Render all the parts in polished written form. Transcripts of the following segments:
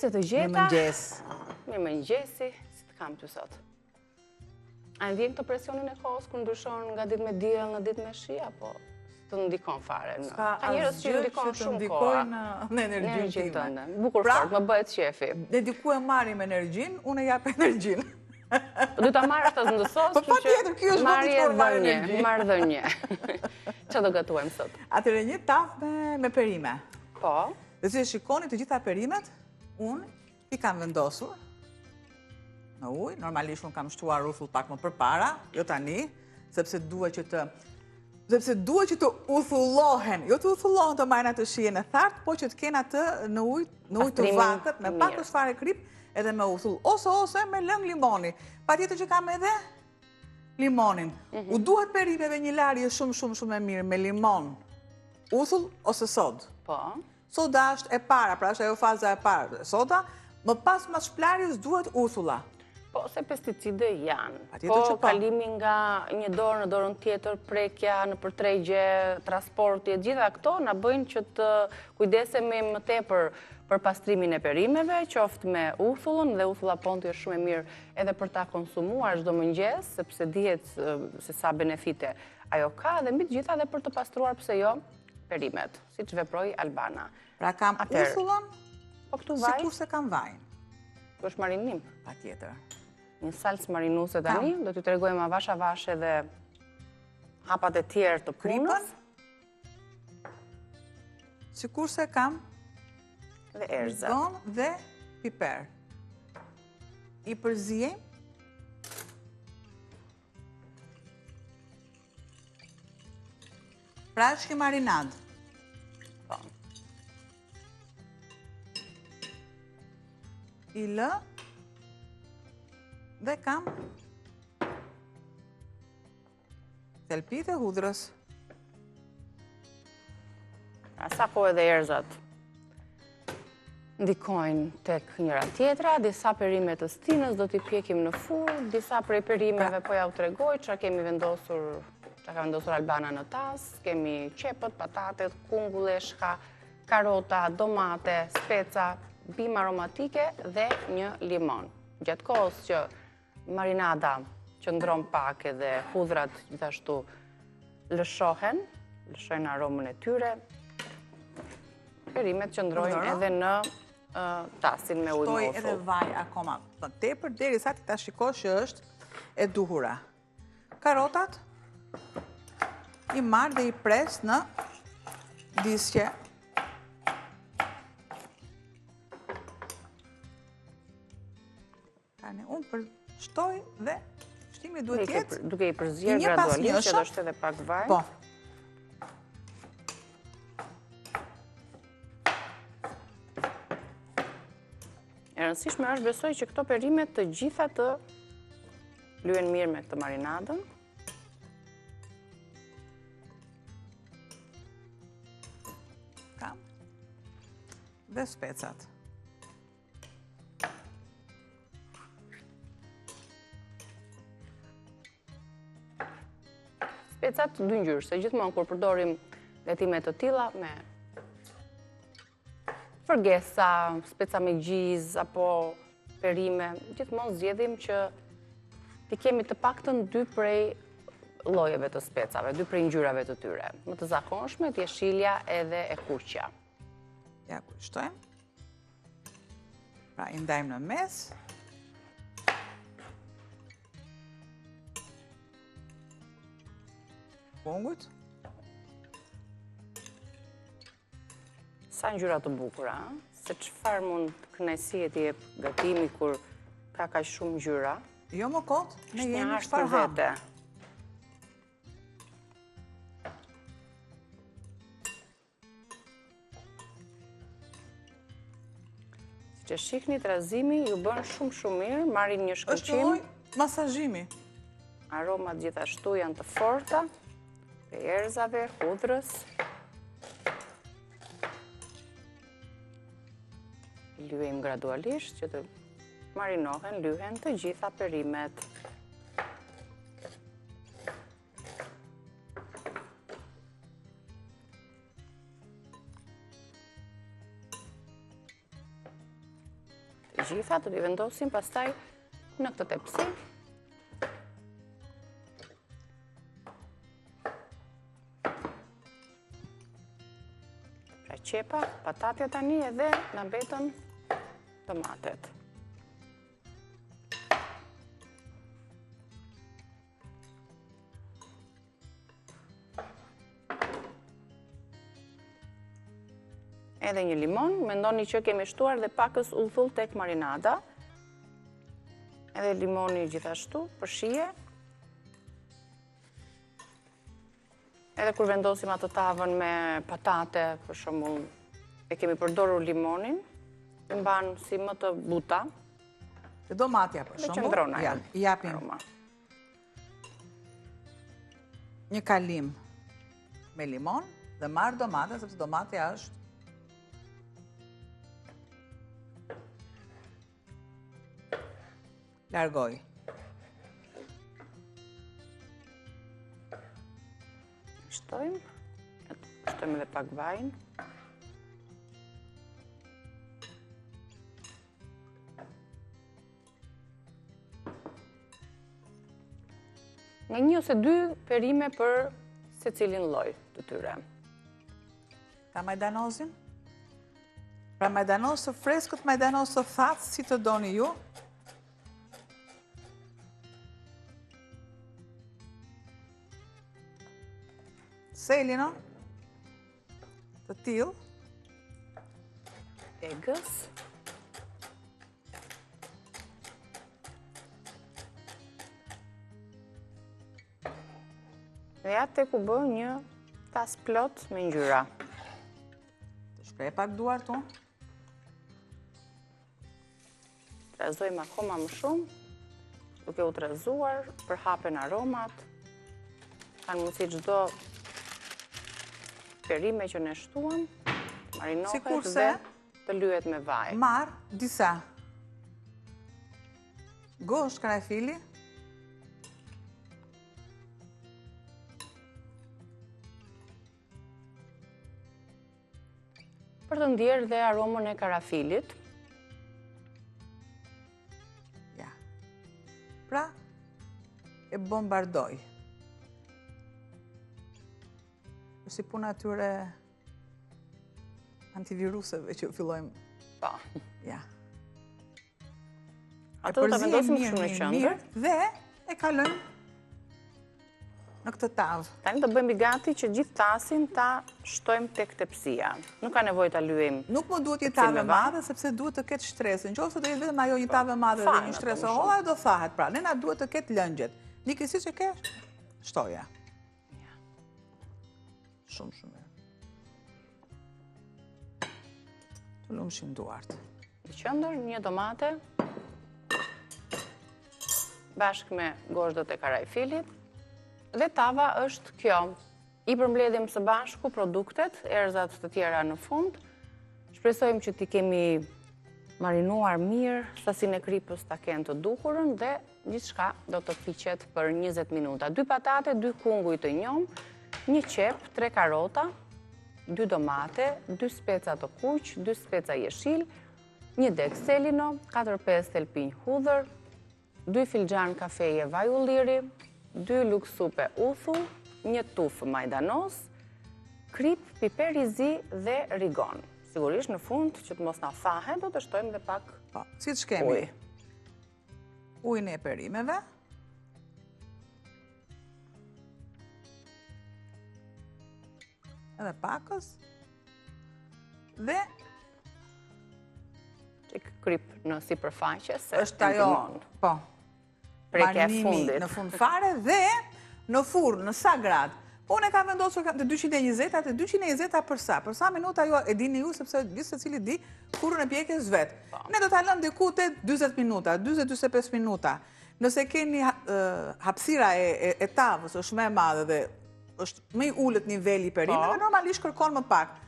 Mirëmëngjes të gjeta. Mirëmëngjes. Mirëmëngjesi, si të kam ty sot. A ndjen këtë presionin e kohës kur ndryshon nga ditë me diell në ditë me shi apo të ndikon fare? Ka njerëz që ndikon shumë koha në energjinë tënde. Bukur fort, më bëhet qefi. Dedikuar marrim energjinë, unë jap energjinë. Do ta marr atë ndësos, Po patjetër, ky është vetë për marrë energji. Marrëdhënie. Çfarë do gatuajmë sot? Atëherë një tavë me perime. Po. Dhe si shikoni të gjitha perimet, unë i kam vendosur në ujë. Normalisht unë kam shtuar uthull pak më përpara, jo tani, sepse duhet që të uthullohen, jo të uthullohen të marrin atë shijen e thartë, po që të kenë atë në ujë të vakët, me pak të fare krip, edhe me uthull, ose me lëng limoni. Patjetër që kam edhe limonin. U duhet perimeve një larje shumë e mirë me limon, uthull ose sodë. Po. Soda është e para, pra është ajo faza e parë. Soda, më pas shplarjes duhet uthulla. Po, se pesticide janë. Po, kalimi nga një dorë në dorën tjetër, prekja në përtregje, transporti, e gjitha këto na bëjnë që të kujdesemi më tepër për pastrimin e perimeve, qoftë me uthullën, dhe uthulla ponti është shumë e mirë edhe për ta konsumuar çdo mëngjes, sepse dihet se sa benefite ajo ka, dhe mbi të gjitha edhe për të pastruar, pse jo, perimet, siç veproi Albana. Pra kam uthullën, po këtu vaj, sikur se kam vajin. Kjo është marinim. Patjetër. Një salcë marinuse tani, do t'ju tregojmë avash edhe hapat e tjerë të punës. Sikur se kam dhe erza. Dhe piper. I përzijem. Pra është një marinad. Po. I lë dhe kam thelpit e hudrës. Sa po edhe erzat ndikojnë tek njëra tjetra, disa perime të stinës do t'i pjekim në furrë, disa prej perimeve po ja u tregoj çfarë kemi vendosur, ka vendosur Albana në tas, kemi qepët, patatet, kungull, shka, karota, domate, speca, bimë aromatike dhe një limon. Gjatë kohës që marinada qëndron pak edhe hudhrat gjithashtu lëshojnë aromën e tyre, perimet qëndrojnë edhe në tasin me ujë me uthull. Shtoj edhe vaj akoma më tepër, derisa ti ta shikosh që është e duhura. Karotat i marr dhe i pres në disqe. Unë përshtoj dhe shtimi duhet jetë duke i përzier gradualisht, që do shtë edhe pak vaj. Po. E rëndësishme është besoj që këto perimet të gjitha të lyen mirë me këtë marinadën. Kam. Dhe specat. Specat dy ngjyrë, se gjithmonë kur përdorim gatimet të tilla me fërgesa, speca me gjiz apo perime, gjithmonë zgjedhim që t'i kemi të paktën dy prej llojeve të specave, dy prej ngjyrave të tyre. Më të zakonshme jeshilja edhe e kuqja. Ja kushtojmë. Pra i ndajmë në mes. Pungut. Sa ngjyra të bukura, se çfarë mund kënaqësi të jep gatimi kur ka kaq shumë ngjyra. Jo më kot, ne jemi çfarë vete. Siç e shihni, trazimi ju bën shumë mirë, marrin një shkëlqim. Është një lloj masazhimi. Aromat gjithashtu janë të forta, të erzave, hudrës. Lyejmë gradualisht që të marinohen, lyhen të gjitha perimet. gjitha, do t'i vendosim pastaj në këtë tepsi. Pra qepa, patatja tani edhe na mbetën tomatet. Edhe një limon, mendoni që kemi shtuar dhe pakës uthull tek marinada. Edhe limoni gjithashtu, për shije. Edhe kur vendosim atë tavën me patate, për shembull, e kemi përdorur limonin, e mban si më të buta. Dhe domatja, për Dhe shembull, qëndron ajo i japim aroma. një kalim me limon dhe marr domatën, sepse domatja është largoj. Shtojmë edhe pak vajin. Nga 1 ose 2 perime për secilin lloj të tyre. Ka majdanozin? Pra majdanoz të freskët, majdanoz të thatë, si të doni ju. Selino, të tillë. Egës. Dhe ja tek u bë një tas plot me ngjyra. Të shprej pak duar tu. Trazojmë akoma më shumë, duke u trazuar, përhapen aromat, kanë mundësi çdo perime që ne shtuam, marinohet dhe të lyhet me vaj. Marr disa goshtë karafili, për të ndjerë dhe aromën e karafilit. Ja. Pra, e bombardoj. Si puna atyre antiviruseve që fillojmë. Po. Ja. Ato do ta vendosim shumë në qendër dhe e kalojmë në këtë tavë. Tani do bëjmë gati që gjithë tasin ta shtojmë tek tepsia. Nuk ka nevojë ta lyejmë. Nuk më duhet një tavë e madhe sepse duhet të ketë shtresë. Nëse do jetë vetëm ajo një tavë e madhe dhe një shtresë e holla, do thahet. Pra, ne na duhet të ketë lëngjet. Nikësisht që ke shtoja. Shumë mirë. Të lumshin duart. Në qendër një domate bashkë me gozhdët e karafilit dhe tava është kjo. I përmbledhim së bashku produktet, erëzat të tjera në fund. Shpresojmë që t'i kemi marinuar mirë, sasinë e kripës ta kenë të duhurën dhe gjithçka do të piqet për 20 minuta. 2 patate, 2 kunguj të njom, 1 qep, 3 karota, 2 domate, 2 speca të kuq, 2 speca jeshil, 1 dek selino, 4-5 thelpinj hudhër, 2 filxhan kafeje vaj ulliri, 2 lugë supe uthull, 1 tufë majdanoz, krip, piper i zi dhe rigon. Sigurisht në fund që të mos na thahet, do të shtojmë dhe pak siç kemi ujin e perimeve. Edhe pakës. Dhe çik krip në sipërfaqe se është ajo, po. Prekja e fundit. Në fund fare dhe në furrë, në sa gradë. Unë e kam vendosur të 220-a, të 220-a për sa? Për sa minuta jo e dini ju, sepse gjithë secili di furrën e pjekjes vet. Ne do ta lëmë diku te 40 minuta, 40-45 minuta. Nëse keni hapësira e tavës, është më e madhe dhe është më i ulët niveli i perimeve, normalisht kërkon më pak.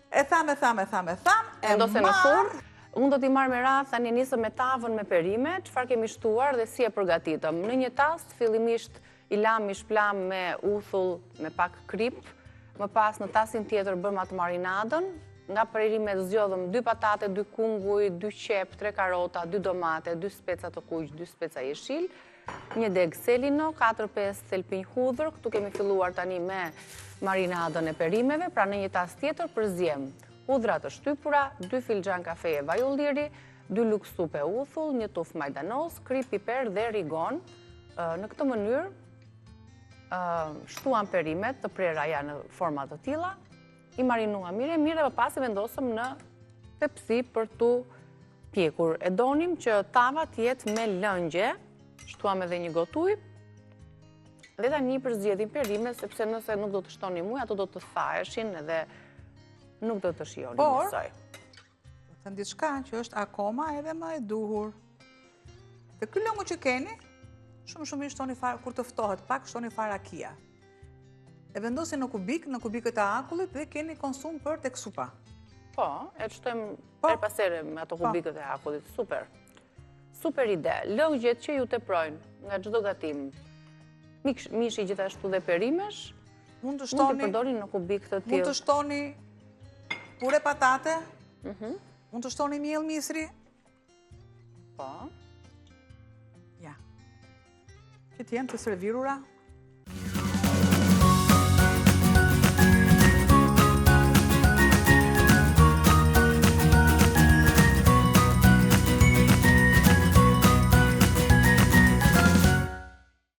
E tham, vendose në furrë. Unë do t'i marrë me radhë, tani nisëm me tavën me perime, çfarë kemi shtuar dhe si e përgatitëm. Në një tast, fillimisht i lam mish plam me uthull, me pak krip, më pas në tasin tjetër bërëm atë marinadën, nga perimet zgjodhëm 2 patate, 2 kunguj, 2 qep, 3 karota, 2 domate, 2 speca të kuq, 2 speca jeshil, 1 deg selino, 4-5 thelpinj hudhër. Këtu kemi filluar tani me marinadën e perimeve, pra në një tas tjetër përziem hudhra të shtypura, 2 filxhan kafeje vaj ulliri, 2 lugë supe uthull, 1 tuf majdanos, kri, piper dhe rigon. Në këtë mënyrë, shtuan perimet të prera janë në format të tilla, i marinua mire dhe pas e vendosëm në tepsi për tu pjekur. E donim që tava t'jetë me lëngje, shtuam edhe një gotuj, dhe tani përzgjedhim perimet, sepse nëse nuk do të shtonim ujë, ato do të thaheshin edhe nuk do të shijonin njësoj. Por, të diçka që është akoma edhe më e duhur. Dhe ky lëngu që keni, shumë i shtoni fare, kur të ftohet pak, shtoni fare rakia. E vendosin në kubikët e akullit dhe keni konsum për tek supa. Po, e të shtojmë her pasere me ato kubikët e akullit. Super. Super ide. Lëngjet që ju teprojnë nga çdo gatim. Mishi gjithashtu dhe perimesh, mund të përdorin në kubik të tillë. Mund të shtoni pure patate, mund të shtoni miell misri. Po. Ja. Që t'jenë të servirura